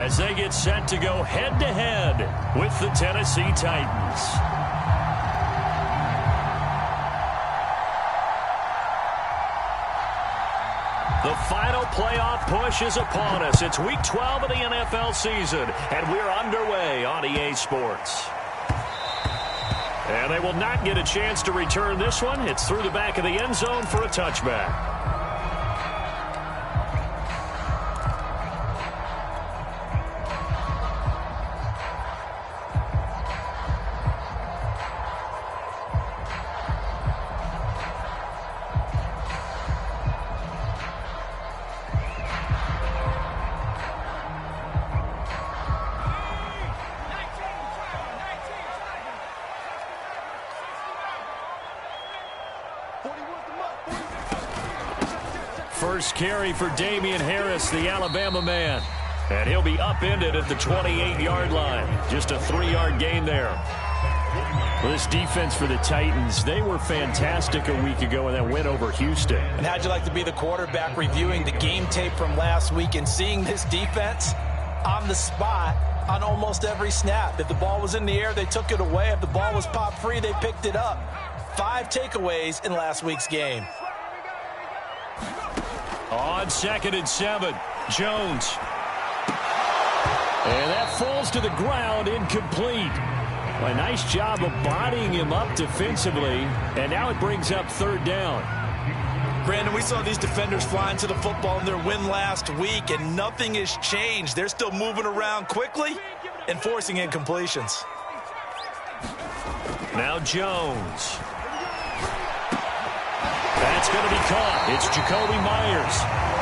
as they get set to go head-to-head with the Tennessee Titans. The final playoff push is upon us. It's Week 12 of the NFL season, and we're underway on EA Sports. And they will not get a chance to return this one. It's through the back of the end zone for a touchback. First carry for Damian Harris, the Alabama man. And he'll be upended at the 28-yard line. Just a 3-yard gain there. Well, this defense for the Titans, they were fantastic a week ago in that win over Houston. And how'd you like to be the quarterback reviewing the game tape from last week and seeing this defense on the spot on almost every snap? If the ball was in the air, they took it away. If the ball was popped free, they picked it up. 5 takeaways in last week's game. On 2nd and 7, Jones. And that falls to the ground, incomplete. A nice job of bodying him up defensively, and now it brings up 3rd down. Brandon, we saw these defenders flying to the football in their win last week, and nothing has changed. They're still moving around quickly and forcing incompletions. Now Jones. That's going to be caught. It's Jacoby Myers.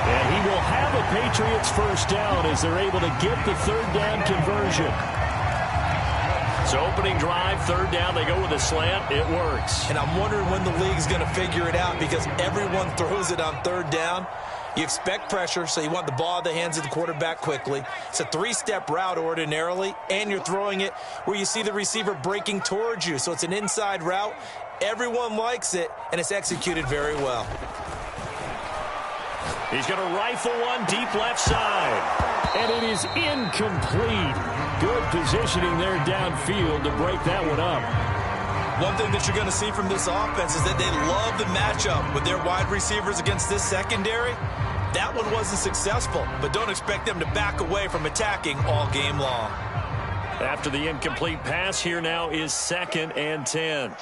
And he will have a Patriots first down as they're able to get the 3rd down conversion. So opening drive, 3rd down, they go with a slant. It works. And I'm wondering when the league's going to figure it out because everyone throws it on 3rd down. You expect pressure, so you want the ball in the hands of the quarterback quickly. It's a 3-step route ordinarily, and you're throwing it where you see the receiver breaking towards you. So it's an inside route. Everyone likes it, and it's executed very well. He's going to rifle one deep left side. And it is incomplete. Good positioning there downfield to break that one up. One thing that you're going to see from this offense is that they love the matchup with their wide receivers against this secondary. That one wasn't successful, but don't expect them to back away from attacking all game long. After the incomplete pass, here now is 2nd and 10.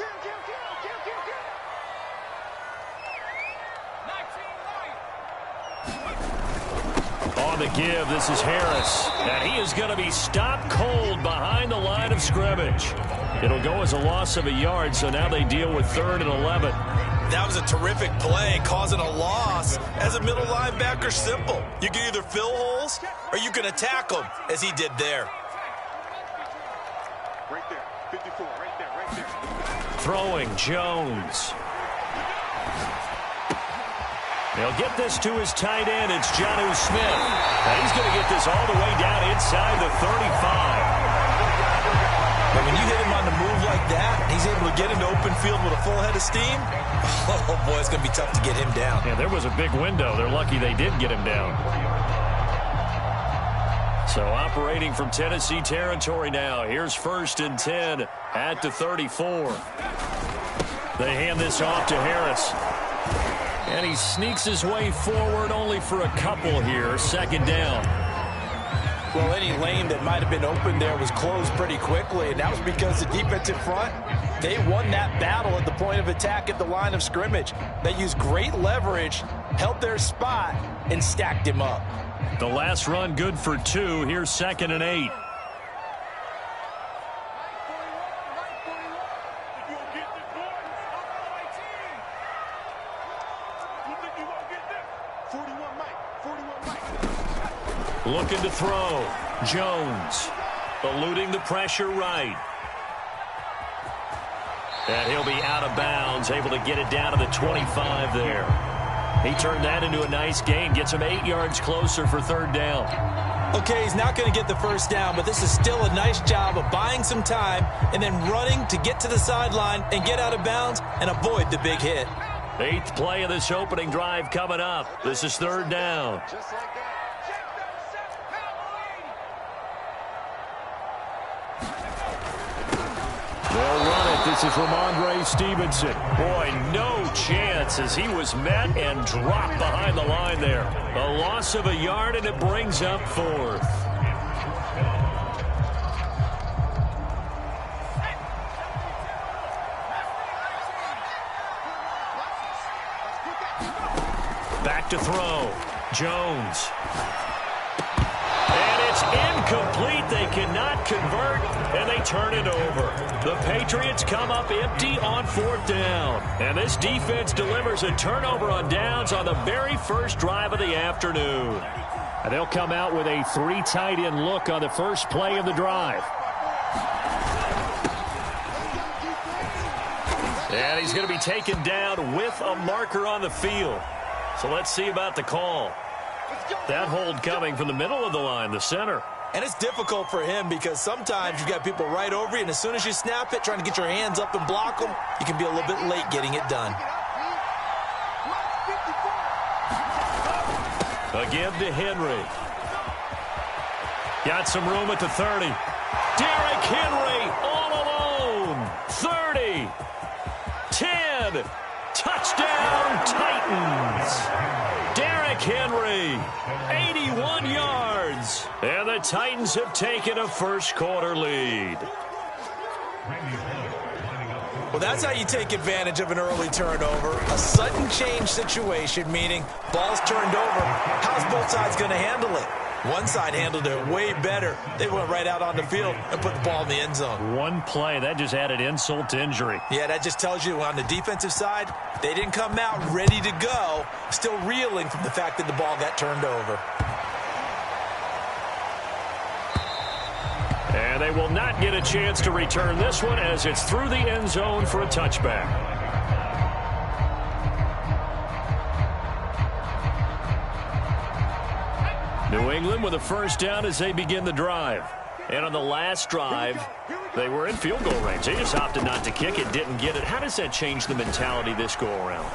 On the give, this is Harris. And he is going to be stopped cold behind the line of scrimmage. It'll go as a loss of a yard, so now they deal with 3rd and 11. That was a terrific play, causing a loss. As a middle linebacker, simple. You can either fill holes or you can attack them, as he did there. Right there, 54, right there. Throwing, Jones. They'll get this to his tight end. It's Jonnu Smith. And he's going to get this all the way down inside the 35. But when you hit him on the move like that, he's able to get into open field with a full head of steam. Oh, boy, it's going to be tough to get him down. Yeah, there was a big window. They're lucky they did get him down. So operating from Tennessee territory now. Here's 1st and 10 at the 34. They hand this off to Harris. And he sneaks his way forward only for a couple here. 2nd down. Well, any lane that might have been open there was closed pretty quickly, and that was because the defensive front, they won that battle at the point of attack at the line of scrimmage. They used great leverage, held their spot, and stacked him up. The last run good for 2. Here's 2nd and 8. Looking to throw. Jones eluding the pressure right. And he'll be out of bounds, able to get it down to the 25 there. He turned that into a nice gain, gets him 8 yards closer for 3rd down. Okay, he's not going to get the first down, but this is still a nice job of buying some time and then running to get to the sideline and get out of bounds and avoid the big hit. 8th play of this opening drive coming up. This is 3rd down. This is Ramondre Stevenson. Boy, no chance as he was met and dropped behind the line there. A loss of a yard, and it brings up 4th. Back to throw. Jones. And it's incomplete. They cannot convert, and they turn it over. The Patriots come up empty on 4th down. And this defense delivers a turnover on downs on the very first drive of the afternoon. And they'll come out with a 3 tight end look on the first play of the drive. And he's going to be taken down with a marker on the field. So let's see about the call. That hold coming from the middle of the line, the center. And it's difficult for him because sometimes you've got people right over you, and as soon as you snap it, trying to get your hands up and block them, you can be a little bit late getting it done. Again to Henry. Got some room at the 30. Derrick Henry all alone. 30. 10. Touchdown, Titans. Derrick Henry, 81 yards. And the Titans have taken a first-quarter lead. Well, that's how you take advantage of an early turnover. A sudden change situation, meaning ball's turned over. How's both sides going to handle it? One side handled it way better. They went right out on the field and put the ball in the end zone. One play, that just added insult to injury. Yeah, that just tells you on the defensive side, they didn't come out ready to go, still reeling from the fact that the ball got turned over. And they will not get a chance to return this one as it's through the end zone for a touchback. New England with a first down as they begin the drive. And on the last drive, they were in field goal range. They just opted not to kick it, didn't get it. How does that change the mentality this go-around?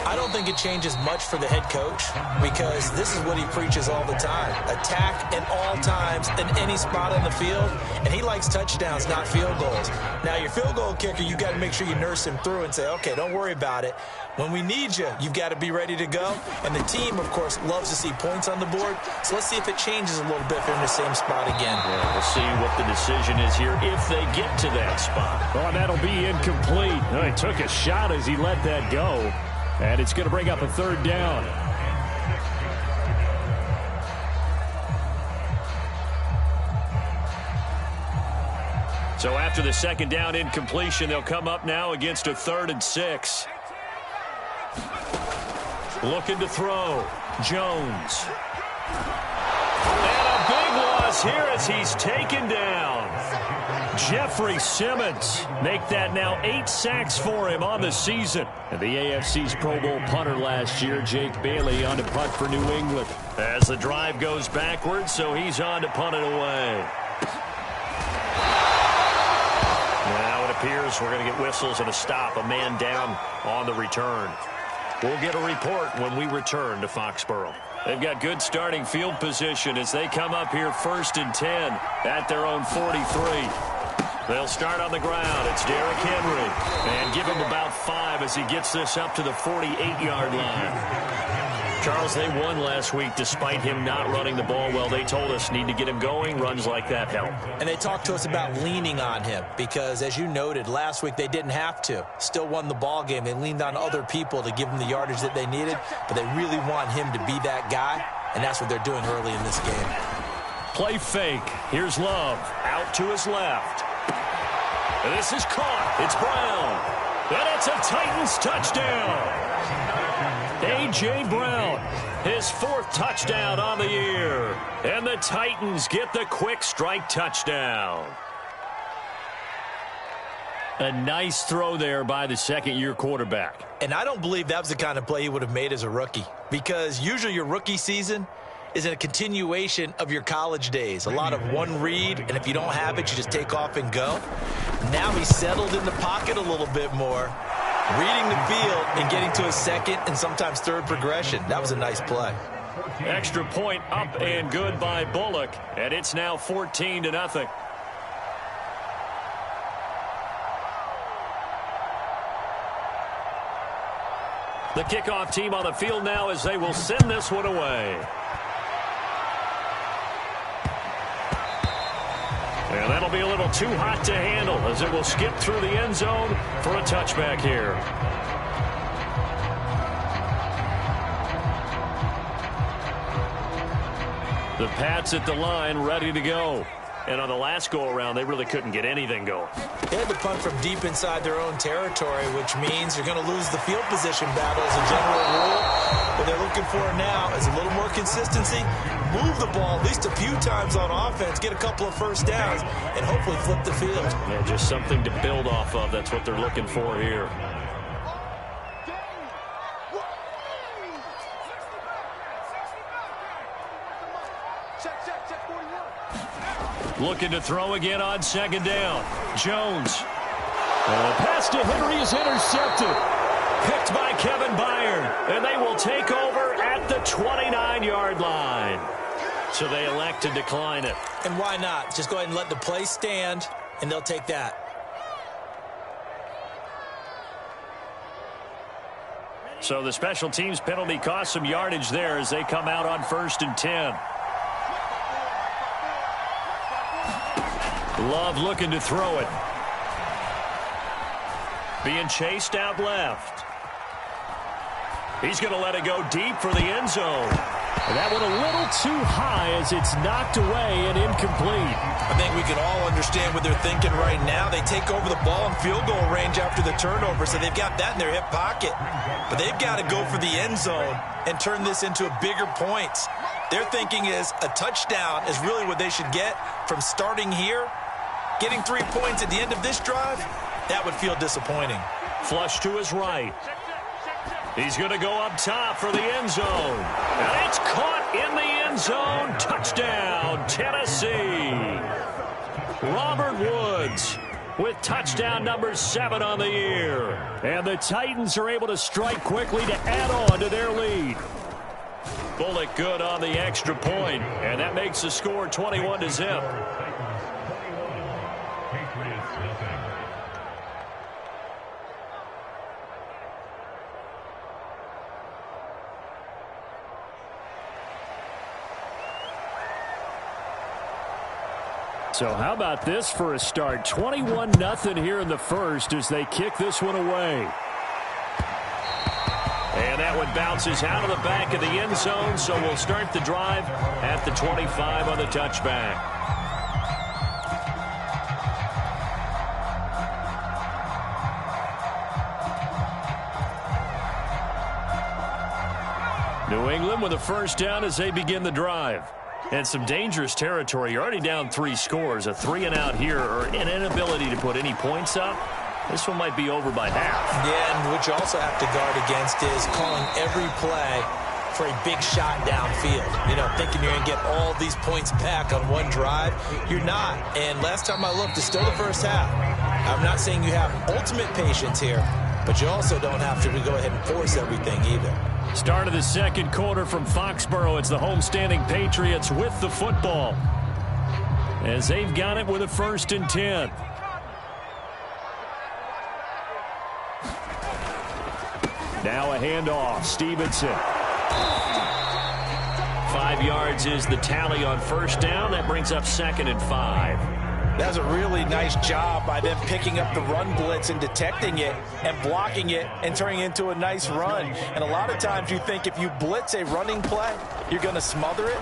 I don't think it changes much for the head coach because this is what he preaches all the time. Attack at all times in any spot on the field, and he likes touchdowns, not field goals. Now, your field goal kicker, you got to make sure you nurse him through and say, okay, don't worry about it. When we need you, you've got to be ready to go. And the team, of course, loves to see points on the board. So let's see if it changes a little bit if they're in the same spot again. Yeah, we'll see what the decision is here if they get to that spot. Oh, that'll be incomplete. Oh, he took a shot as he let that go. And it's going to bring up a 3rd down. So after the 2nd down incompletion, they'll come up now against a 3rd and 6. Looking to throw. Jones. And a big loss here as he's taken down. Jeffrey Simmons make that now 8 sacks for him on the season. And the AFC's Pro Bowl punter last year, Jake Bailey, on to punt for New England. As the drive goes backwards, so he's on to punt it away. Now it appears we're going to get whistles and a stop, a man down on the return. We'll get a report when we return to Foxborough. They've got good starting field position as they come up here 1st and 10 at their own 43. They'll start on the ground. It's Derrick Henry. And give him about 5 as he gets this up to the 48-yard line. Charles, they won last week despite him not running the ball well. They told us need to get him going. Runs like that help. And they talked to us about leaning on him because, as you noted, last week they didn't have to. Still won the ball game. They leaned on other people to give them the yardage that they needed, but they really want him to be that guy, and that's what they're doing early in this game. Play fake. Here's Love. Out to his left. And this is caught. It's Brown. And it's a Titans touchdown. A.J. Brown, his 4th touchdown on the year. And the Titans get the quick strike touchdown. A nice throw there by the second-year quarterback. And I don't believe that was the kind of play he would have made as a rookie because usually your rookie season is a continuation of your college days. A lot of one read, and if you don't have it, you just take off and go. Now he's settled in the pocket a little bit more, reading the field and getting to a 2nd and sometimes 3rd progression. That was a nice play. Extra point up and good by Bullock, and it's now 14-0. The kickoff team on the field now as they will send this one away. And that'll be a little too hot to handle as it will skip through the end zone for a touchback here. The Pats at the line ready to go. And on the last go-around, they really couldn't get anything going. They had to punt from deep inside their own territory, which means you're going to lose the field position battle as a general rule. What they're looking for now is a little more consistency, move the ball at least a few times on offense, get a couple of first downs, and hopefully flip the field. Yeah, just something to build off of. That's what they're looking for here. Looking to throw again on second down. Jones. Pass to Henry is intercepted. Picked by Kevin Byard. And they will take over at the 29-yard line. So they elect to decline it. And why not? Just go ahead and let the play stand, and they'll take that. So the special teams penalty cost some yardage there as they come out on 1st and 10. Love looking to throw it. Being chased out left. He's going to let it go deep for the end zone. And that one a little too high as it's knocked away and incomplete. I think we can all understand what they're thinking right now. They take over the ball in field goal range after the turnover, so they've got that in their hip pocket. But they've got to go for the end zone and turn this into a bigger points. Their thinking is a touchdown is really what they should get from starting here. Getting 3 points at the end of this drive, that would feel disappointing. Flush to his right. He's going to go up top for the end zone. And it's caught in the end zone. Touchdown, Tennessee. Robert Woods with touchdown number 7 on the year. And the Titans are able to strike quickly to add on to their lead. Bullock good on the extra point, and that makes the score 21-0. So how about this for a start? 21-0 here in the first as they kick this one away. And that one bounces out of the back of the end zone, so we'll start the drive at the 25 on the touchback. New England with a first down as they begin the drive. And some dangerous territory. You're already down 3 scores. A 3-and-out here or an inability to put any points up. This one might be over by half. Yeah, and what you also have to guard against is calling every play for a big shot downfield. You know, thinking you're going to get all these points back on one drive. You're not. And last time I looked, it's still the first half. I'm not saying you have ultimate patience here, but you also don't have to go ahead and force everything either. Start of the second quarter from Foxborough. It's the homestanding Patriots with the football as they've got it with a 1st and 10. Now a handoff. Stevenson. 5 yards is the tally on first down. That brings up 2nd and 5. That was a really nice job by them picking up the run blitz and detecting it and blocking it and turning it into a nice run. And a lot of times you think if you blitz a running play, you're going to smother it.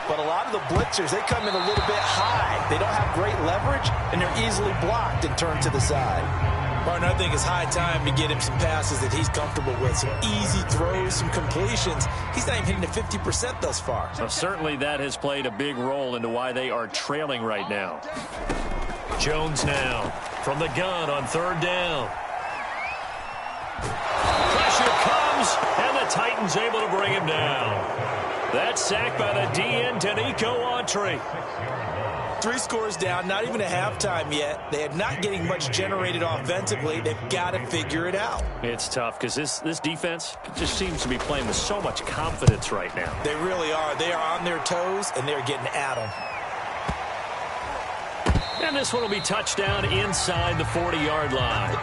But a lot of the blitzers, they come in a little bit high. They don't have great leverage, and they're easily blocked and turned to the side. Partner, I think it's high time to get him some passes that he's comfortable with. Some easy throws, some completions. He's not even hitting the 50% thus far. Well, certainly that has played a big role into why they are trailing right now. Jones now from the gun on 3rd down. Pressure comes, and the Titans able to bring him down. That's sacked by the DN, Danico Autry. 3 scores down, not even a halftime yet. They are not getting much generated offensively. They've got to figure it out. It's tough because this defense just seems to be playing with so much confidence right now. They really are. They are on their toes, and they're getting at them. And this one will be touchdown inside the 40-yard line.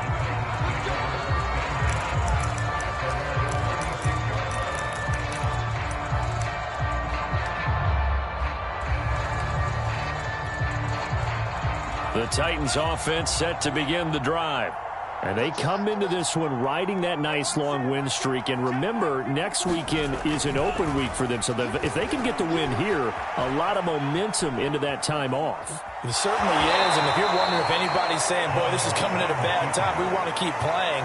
The Titans offense set to begin the drive. And they come into this one riding that nice long win streak. And remember, next weekend is an open week for them. So if they can get the win here, a lot of momentum into that time off. It certainly is. And if you're wondering if anybody's saying, boy, this is coming at a bad time, we want to keep playing,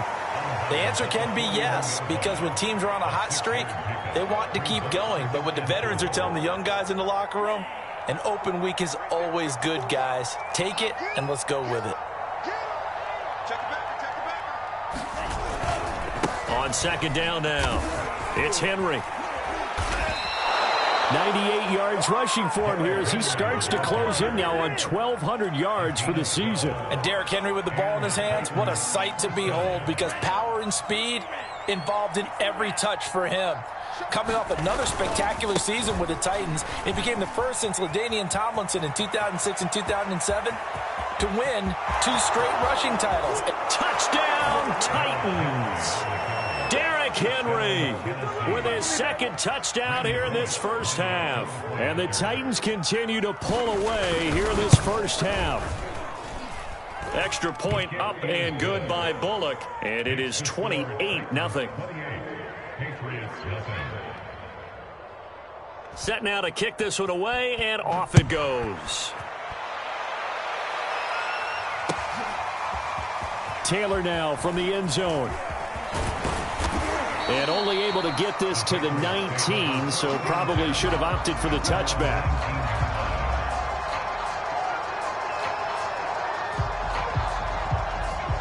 the answer can be yes. Because when teams are on a hot streak, they want to keep going. But what the veterans are telling the young guys in the locker room, an open week is always good, guys. Take it and let's go with it. On second down now, it's Henry. 98 yards rushing for him here as he starts to close in now on 1,200 yards for the season. And Derrick Henry with the ball in his hands, what a sight to behold, because power and speed involved in every touch for him. Coming off another spectacular season with the Titans, it became the first since LaDainian Tomlinson in 2006 and 2007 to win 2 straight rushing titles. Touchdown, Titans! Derrick Henry with his second touchdown here in this first half. And the Titans continue to pull away here in this first half. Extra point up and good by Bullock. And it is 28-0. Set now to kick this one away, and off it goes. Taylor now from the end zone. And only able to get this to the 19, so probably should have opted for the touchback.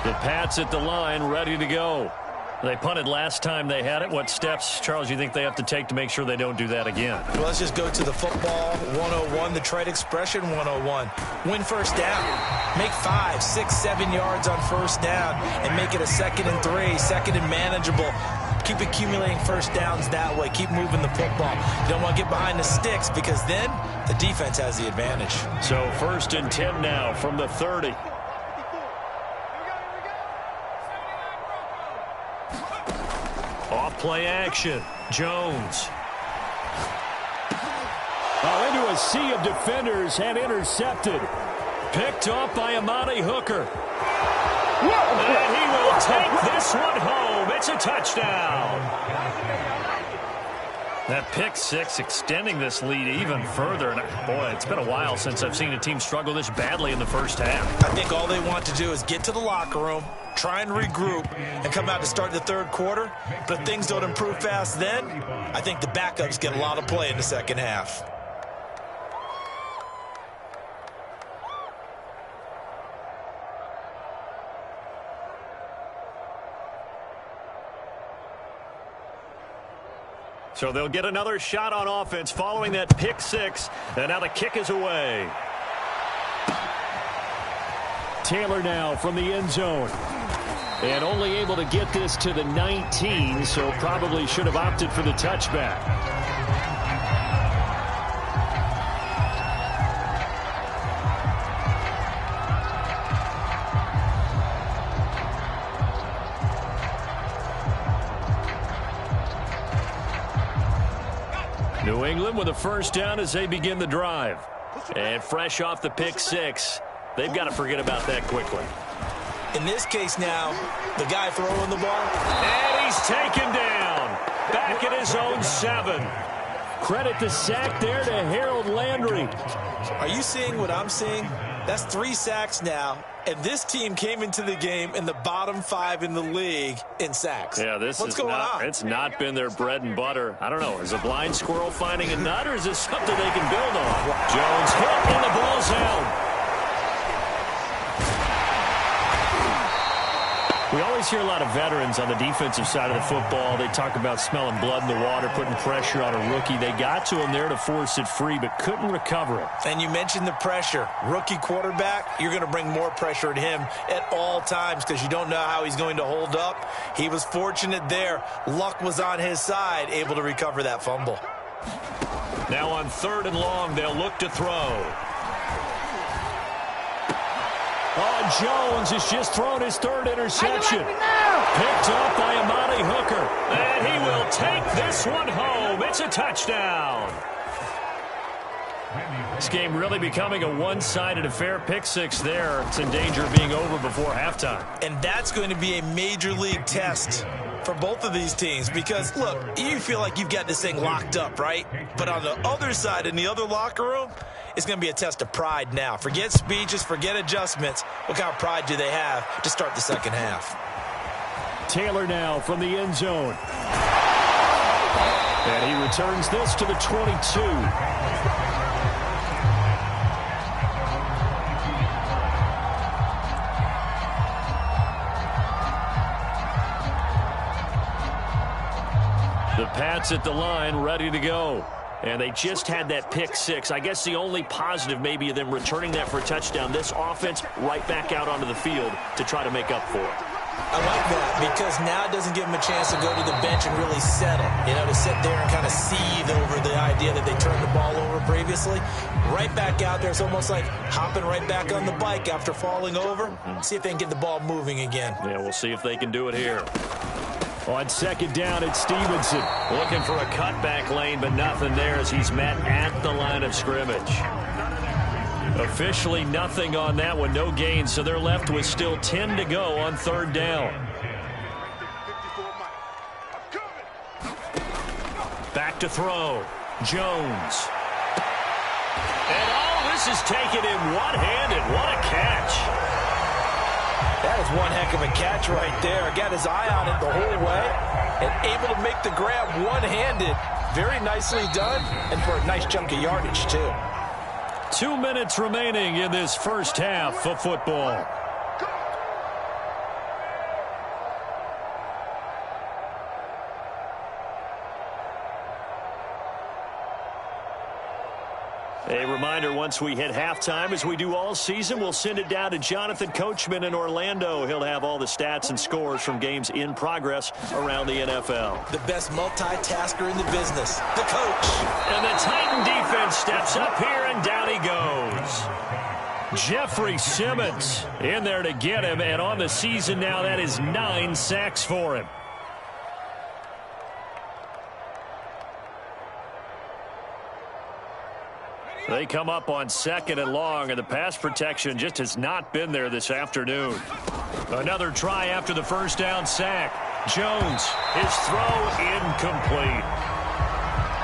The Pats at the line, ready to go. They punted last time they had it. What steps, Charles, you think they have to take to make sure they don't do that again? Well, let's just go to the football 101, the trade expression 101. Win first down. Make 5, 6, 7 yards on first down and make it a 2nd and 3, 2nd and manageable. Keep accumulating first downs that way. Keep moving the football. You don't want to get behind the sticks because then the defense has the advantage. So 1st and 10 now from the 30. Off play action. Jones. Oh, into a sea of defenders and intercepted. Picked off by Amani Hooker. And he will take this one home. It's a touchdown. That pick six extending this lead even further. And boy, it's been a while since I've seen a team struggle this badly in the first half. I think all they want to do is get to the locker room, try and regroup, and come out to start the third quarter. But if things don't improve fast then, I think the backups get a lot of play in the second half. So they'll get another shot on offense following that pick six. And now the kick is away. Taylor now from the end zone. And only able to get this to the 19, so probably should have opted for the touchback. New England with a first down as they begin the drive. And fresh off the pick six, they've got to forget about that quickly. In this case now, the guy throwing the ball. And he's taken down. Back at his own 7. Credit the sack there to Harold Landry. Are you seeing what I'm seeing? That's 3 sacks now. And this team came into the game in the bottom 5 in the league in sacks. Yeah, What's going on? It's not been their bread and butter. I don't know. Is a blind squirrel finding a nut, or is this something they can build on? Jones hit, and the ball's out. We always hear a lot of veterans on the defensive side of the football. They talk about smelling blood in the water, putting pressure on a rookie. They got to him there to force it free, but couldn't recover it. And you mentioned the pressure. Rookie quarterback, you're going to bring more pressure at him at all times because you don't know how he's going to hold up. He was fortunate there. Luck was on his side, able to recover that fumble. Now on 3rd and long, they'll look to throw. Oh, Jones has just thrown his 3rd interception. Picked up by Amani Hooker. And he will take this one home. It's a touchdown. This game really becoming a one-sided affair. Pick six there. It's in danger of being over before halftime. And that's going to be a major league test for both of these teams because, look, you feel like you've got this thing locked up, right? But on the other side, in the other locker room, it's going to be a test of pride now. Forget speeches, forget adjustments. What kind of pride do they have to start the second half? Taylor now from the end zone. And he returns this to the 22. The Pats at the line, ready to go. And they just had that pick six. I guess the only positive maybe of them returning that for a touchdown. This offense right back out onto the field to try to make up for it. I like that because now it doesn't give them a chance to go to the bench and really settle. You know, to sit there and kind of seethe over the idea that they turned the ball over previously. Right back out there. It's almost like hopping right back on the bike after falling over. See if they can get the ball moving again. Yeah, we'll see if they can do it here. On second down, it's Stevenson. Looking for a cutback lane, but nothing there as he's met at the line of scrimmage. Officially nothing on that one, no gain, so they're left with still 10 to go on third down. Back to throw. Jones. And this is taken in one-handed. What a catch. That is one heck of a catch right there. Got his eye on it the whole way and able to make the grab one-handed. Very nicely done and for a nice chunk of yardage, too. 2 minutes remaining in this first half of football. A reminder, once we hit halftime, as we do all season, we'll send it down to Jonathan Coachman in Orlando. He'll have all the stats and scores from games in progress around the NFL. The best multitasker in the business, the coach. And the Titan defense steps up here, and down he goes. Jeffrey Simmons in there to get him, and on the season now, that is 9 sacks for him. They come up on second and long, and the pass protection just has not been there this afternoon. Another try after the first down sack. Jones, his throw incomplete.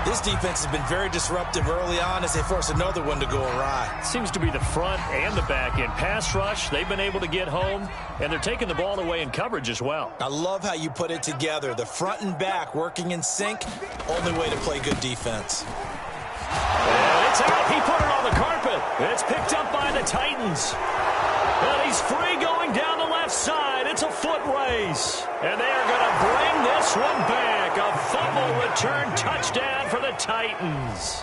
This defense has been very disruptive early on as they force another one to go awry. Seems to be the front and the back end. Pass rush, they've been able to get home, and they're taking the ball away in coverage as well. I love how you put it together. The front and back working in sync, only way to play good defense. And it's out. He put it on the carpet. It's picked up by the Titans. And he's free going down the left side. It's a foot race. And they are going to bring this one back. A fumble return touchdown for the Titans.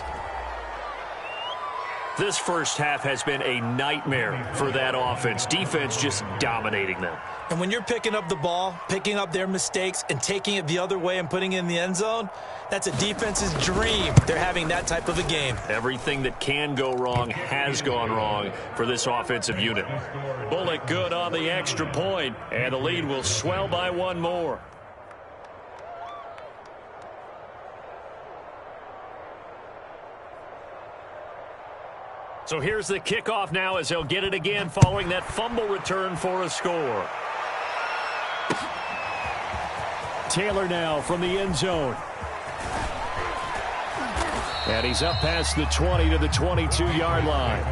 This first half has been a nightmare for that offense. Defense just dominating them. And when you're picking up the ball, picking up their mistakes, and taking it the other way and putting it in the end zone, that's a defense's dream. They're having that type of a game. Everything that can go wrong has gone wrong for this offensive unit. Bullock good on the extra point, and the lead will swell by one more. So here's the kickoff now as they'll get it again following that fumble return for a score. Taylor now from the end zone. And he's up past the 20 to the 22-yard line.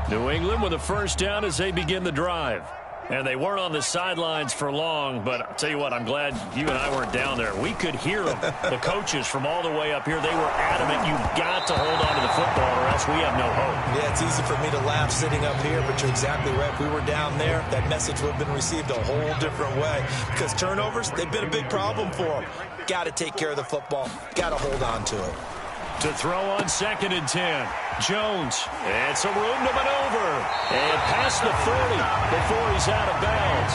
New England with a first down as they begin the drive. And they weren't on the sidelines for long, but I'll tell you what, I'm glad you and I weren't down there. We could hear them, the coaches from all the way up here. They were adamant, you've got to hold on to the football or else we have no hope. Yeah, it's easy for me to laugh sitting up here, but you're exactly right. If we were down there, that message would have been received a whole different way. Because turnovers, they've been a big problem for them. Got to take care of the football. Got to hold on to it. To throw on 2nd and 10. Jones, and some room to maneuver. And past the 30 before he's out of bounds.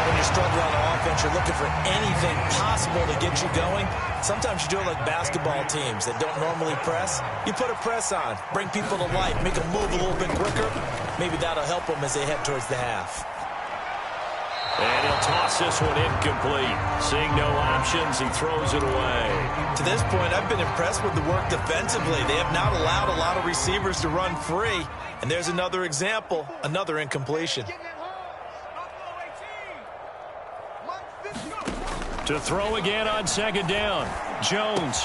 When you're struggling on offense, you're looking for anything possible to get you going. Sometimes you do it like basketball teams that don't normally press. You put a press on, bring people to life, make them move a little bit quicker. Maybe that'll help them as they head towards the half. And he'll toss this one incomplete. Seeing no options, he throws it away. To this point, I've been impressed with the work defensively. They have not allowed a lot of receivers to run free. And there's another example, another incompletion. To throw again on second down. Jones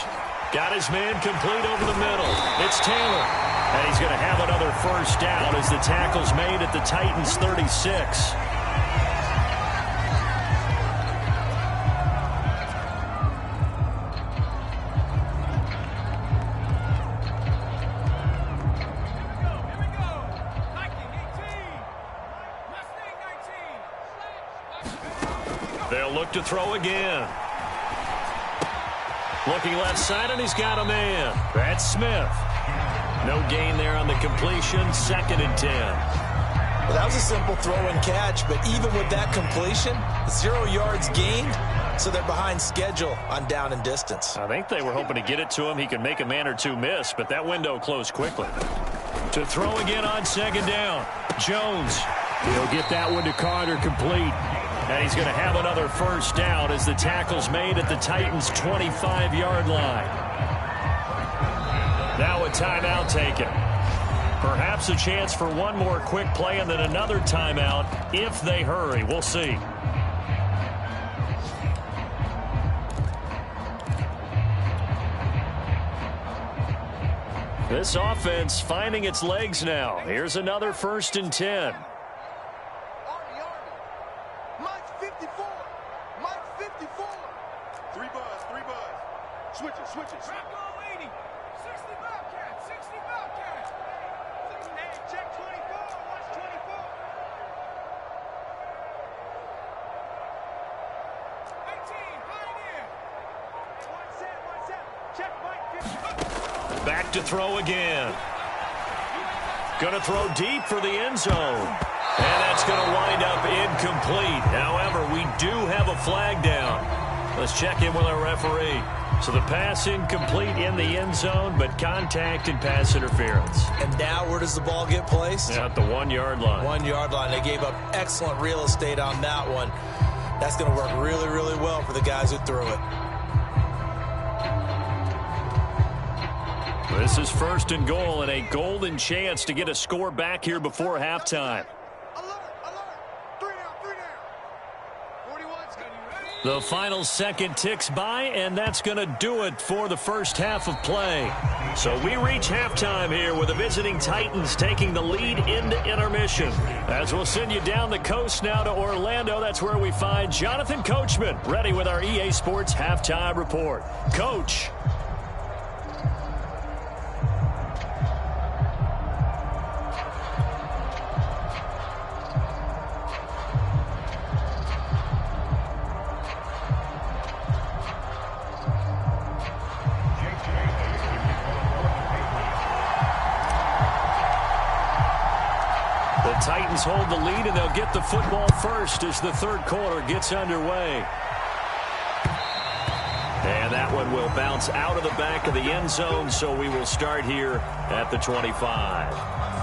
got his man complete over the middle. It's Taylor. And he's going to have another first down as the tackle's made at the Titans' 36. They'll look to throw again. Looking left side, and he's got a man. That's Smith. No gain there on the completion. 2nd and 10. Well, that was a simple throw and catch, but even with that completion, 0 yards gained, so they're behind schedule on down and distance. I think they were hoping to get it to him. He could make a man or two miss, but that window closed quickly. To throw again on second down. Jones. He'll get that one to Carter complete. And he's going to have another first down as the tackle's made at the Titans' 25-yard line. Now a timeout taken. Perhaps a chance for one more quick play and then another timeout if they hurry. We'll see. This offense finding its legs now. Here's another 1st and 10. Switch it. Trap goal 80. 60 Bobcat. 60 Bobcat. Hey, check 24. Watch 24. 18. Pioneer. One set. Check Mike. Back to throw again. Going to throw deep for the end zone. And that's going to wind up incomplete. However, we do have a flag down. Let's check in with our referee. So the pass incomplete in the end zone, but contact and pass interference. And now where does the ball get placed? At the 1-yard line. 1-yard line. They gave up excellent real estate on that one. That's going to work really, really well for the guys who threw it. This is 1st and goal and a golden chance to get a score back here before halftime. The final second ticks by, and that's going to do it for the first half of play. So we reach halftime here with the visiting Titans taking the lead into intermission. As we'll send you down the coast now to Orlando, that's where we find Jonathan Coachman ready with our EA Sports Halftime Report. Coach. Titans hold the lead, and they'll get the football first as the 3rd quarter gets underway. And that one will bounce out of the back of the end zone, so we will start here at the 25.